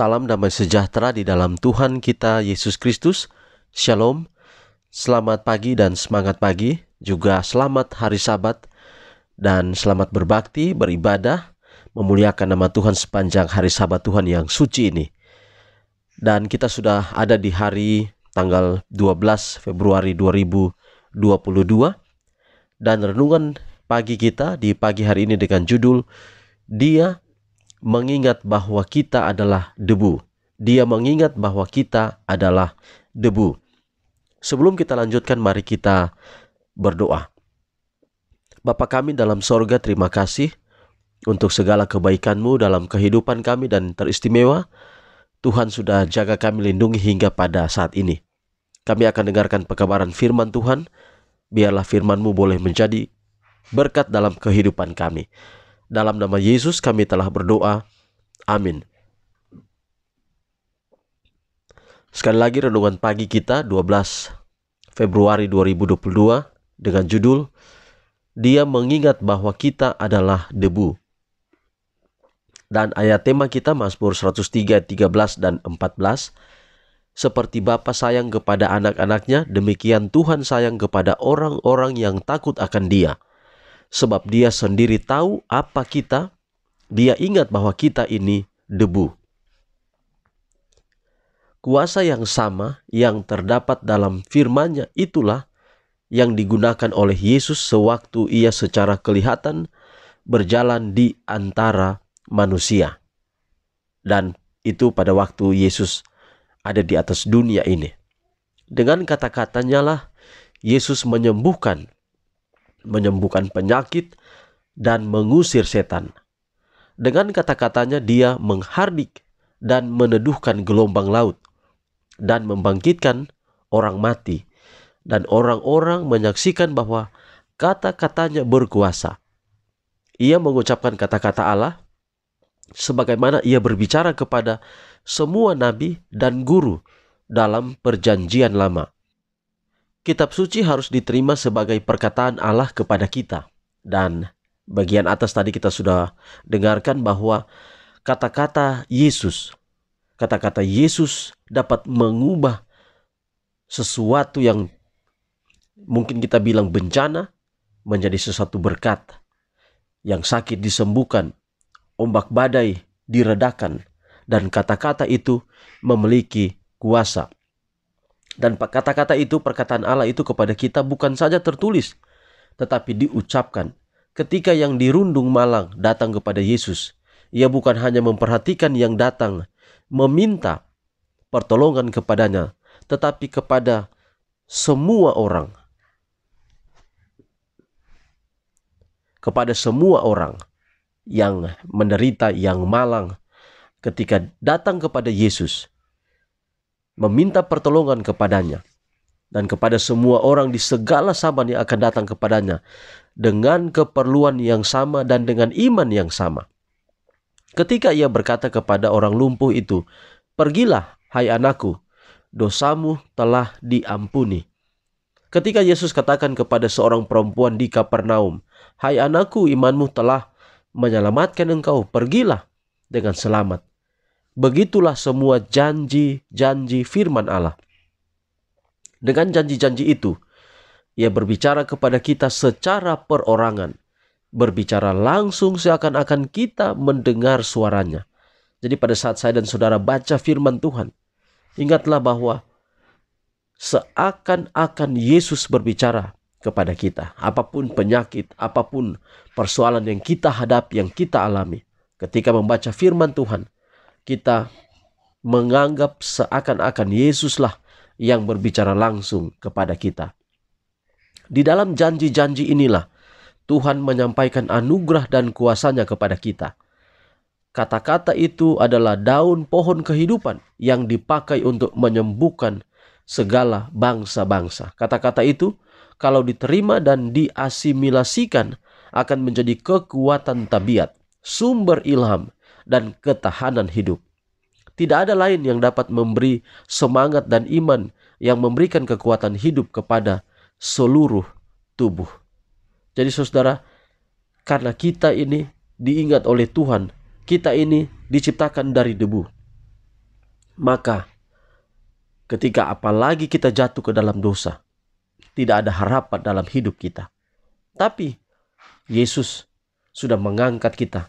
Salam damai sejahtera di dalam Tuhan kita Yesus Kristus. Shalom, selamat pagi dan semangat pagi. Juga selamat hari Sabat dan selamat berbakti, beribadah, memuliakan nama Tuhan sepanjang hari Sabat Tuhan yang suci ini. Dan kita sudah ada di hari tanggal 12 Februari 2022. Dan renungan pagi kita di pagi hari ini dengan judul Dia mengingat bahwa kita adalah debu. Dia mengingat bahwa kita adalah debu. Sebelum kita lanjutkan, mari kita berdoa. Bapa kami dalam sorga, terima kasih untuk segala kebaikan-Mu dalam kehidupan kami, dan teristimewa Tuhan sudah jaga kami, lindungi hingga pada saat ini. Kami akan dengarkan pekabaran firman Tuhan. Biarlah firman-Mu boleh menjadi berkat dalam kehidupan kami. Dalam nama Yesus kami telah berdoa. Amin. Sekali lagi renungan pagi kita 12 Februari 2022 dengan judul Dia mengingat bahwa kita adalah debu. Dan ayat tema kita Mazmur 103, 13 dan 14. Seperti Bapa sayang kepada anak-anaknya, demikian Tuhan sayang kepada orang-orang yang takut akan Dia. Sebab Dia sendiri tahu apa kita, Dia ingat bahwa kita ini debu. Kuasa yang sama yang terdapat dalam firman-Nya itulah yang digunakan oleh Yesus sewaktu Ia secara kelihatan berjalan di antara manusia. Dan itu pada waktu Yesus ada di atas dunia ini. Dengan kata-katanya lah Yesus menyembuhkan penyakit dan mengusir setan. Dengan kata-katanya Dia menghardik dan meneduhkan gelombang laut dan membangkitkan orang mati. Dan orang-orang menyaksikan bahwa kata-katanya berkuasa. Ia mengucapkan kata-kata Allah sebagaimana Ia berbicara kepada semua nabi dan guru dalam perjanjian lama. Kitab suci harus diterima sebagai perkataan Allah kepada kita. Dan bagian atas tadi kita sudah dengarkan bahwa kata-kata Yesus dapat mengubah sesuatu yang mungkin kita bilang bencana menjadi sesuatu berkat. Yang sakit disembuhkan, ombak badai diredakan, dan kata-kata itu memiliki kuasa. Dan kata-kata itu, perkataan Allah itu kepada kita bukan saja tertulis, tetapi diucapkan. Ketika yang dirundung malang datang kepada Yesus, ia bukan hanya memperhatikan yang datang, meminta pertolongan kepadanya, tetapi kepada semua orang. Kepada semua orang yang menderita, yang malang, ketika datang kepada Yesus, meminta pertolongan kepadanya, dan kepada semua orang di segala zaman yang akan datang kepadanya dengan keperluan yang sama dan dengan iman yang sama. Ketika ia berkata kepada orang lumpuh itu, "Pergilah, hai anakku, dosamu telah diampuni." Ketika Yesus katakan kepada seorang perempuan di Kapernaum, "Hai anakku, imanmu telah menyelamatkan engkau, pergilah dengan selamat." Begitulah semua janji-janji firman Allah. Dengan janji-janji itu, Ia berbicara kepada kita secara perorangan, berbicara langsung seakan-akan kita mendengar suaranya. Jadi pada saat saya dan saudara baca firman Tuhan, ingatlah bahwa seakan-akan Yesus berbicara kepada kita. Apapun penyakit, apapun persoalan yang kita hadapi, yang kita alami, ketika membaca firman Tuhan, kita menganggap seakan-akan Yesuslah yang berbicara langsung kepada kita. Di dalam janji-janji inilah Tuhan menyampaikan anugerah dan kuasa-Nya kepada kita. Kata-kata itu adalah daun pohon kehidupan yang dipakai untuk menyembuhkan segala bangsa-bangsa. Kata-kata itu kalau diterima dan diasimilasikan akan menjadi kekuatan tabiat, sumber ilham, dan ketahanan hidup. Tidak ada lain yang dapat memberi semangat dan iman yang memberikan kekuatan hidup kepada seluruh tubuh. Jadi saudara, karena kita ini diingat oleh Tuhan, kita ini diciptakan dari debu. Maka ketika apalagi kita jatuh ke dalam dosa, tidak ada harapan dalam hidup kita. Tapi Yesus sudah mengangkat kita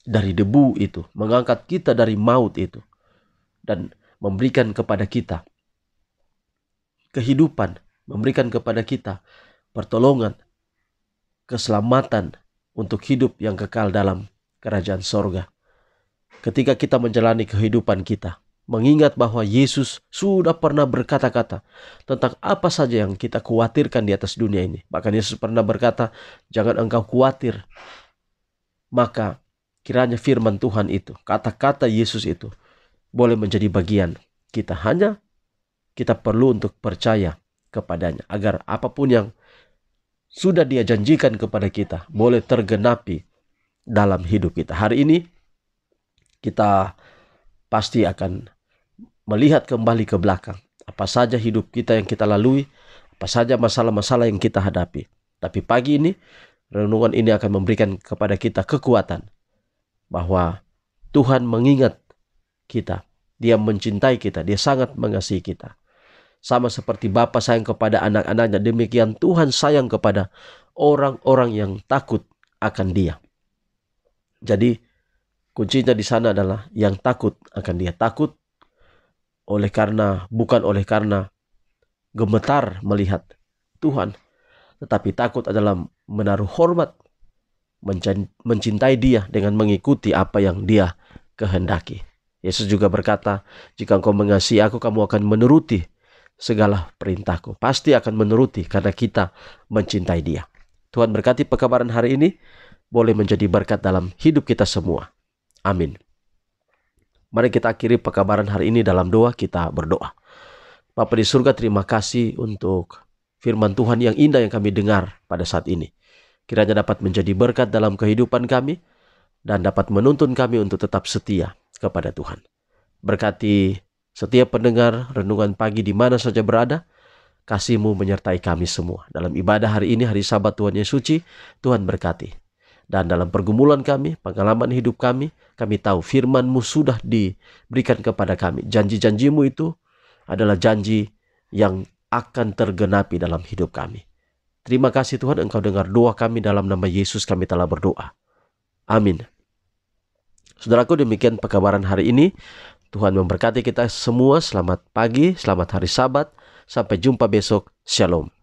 dari debu itu, mengangkat kita dari maut itu, dan memberikan kepada kita kehidupan, memberikan kepada kita pertolongan, keselamatan untuk hidup yang kekal dalam kerajaan sorga. Ketika kita menjalani kehidupan kita, mengingat bahwa Yesus sudah pernah berkata-kata tentang apa saja yang kita khawatirkan di atas dunia ini. Bahkan Yesus pernah berkata, jangan engkau khawatir. Maka kiranya firman Tuhan itu, kata-kata Yesus itu, boleh menjadi bagian kita. Hanya kita perlu untuk percaya kepadanya, agar apapun yang sudah Dia janjikan kepada kita boleh tergenapi dalam hidup kita. Hari ini kita pasti akan melihat kembali ke belakang. Apa saja hidup kita yang kita lalui, apa saja masalah-masalah yang kita hadapi. Tapi pagi ini, renungan ini akan memberikan kepada kita kekuatan bahwa Tuhan mengingat kita. Dia mencintai kita, Dia sangat mengasihi kita. Sama seperti Bapa sayang kepada anak-anaknya, demikian Tuhan sayang kepada orang-orang yang takut akan Dia. Jadi kuncinya di sana adalah yang takut akan Dia. Takut bukan oleh karena gemetar melihat Tuhan, tetapi takut adalah menaruh hormat, mencintai Dia dengan mengikuti apa yang Dia kehendaki. Yesus juga berkata, jika engkau mengasihi aku, kamu akan menuruti segala perintahku. Pasti akan menuruti karena kita mencintai Dia. Tuhan berkati pekabaran hari ini, boleh menjadi berkat dalam hidup kita semua. Amin. Mari kita akhiri pekabaran hari ini dalam doa. Kita berdoa. Bapa di surga, terima kasih untuk firman Tuhan yang indah yang kami dengar pada saat ini. Kiranya dapat menjadi berkat dalam kehidupan kami dan dapat menuntun kami untuk tetap setia kepada Tuhan. Berkati setiap pendengar renungan pagi di mana saja berada. Kasih-Mu menyertai kami semua. Dalam ibadah hari ini, hari Sabat Tuhan yang suci, Tuhan berkati. Dan dalam pergumulan kami, pengalaman hidup kami tahu firman-Mu sudah diberikan kepada kami. Janji-janji-Mu itu adalah janji yang akan tergenapi dalam hidup kami. Terima kasih Tuhan, Engkau dengar doa kami, dalam nama Yesus kami telah berdoa. Amin. Saudaraku, demikian pekabaran hari ini. Tuhan memberkati kita semua. Selamat pagi, selamat hari Sabat. Sampai jumpa besok. Shalom.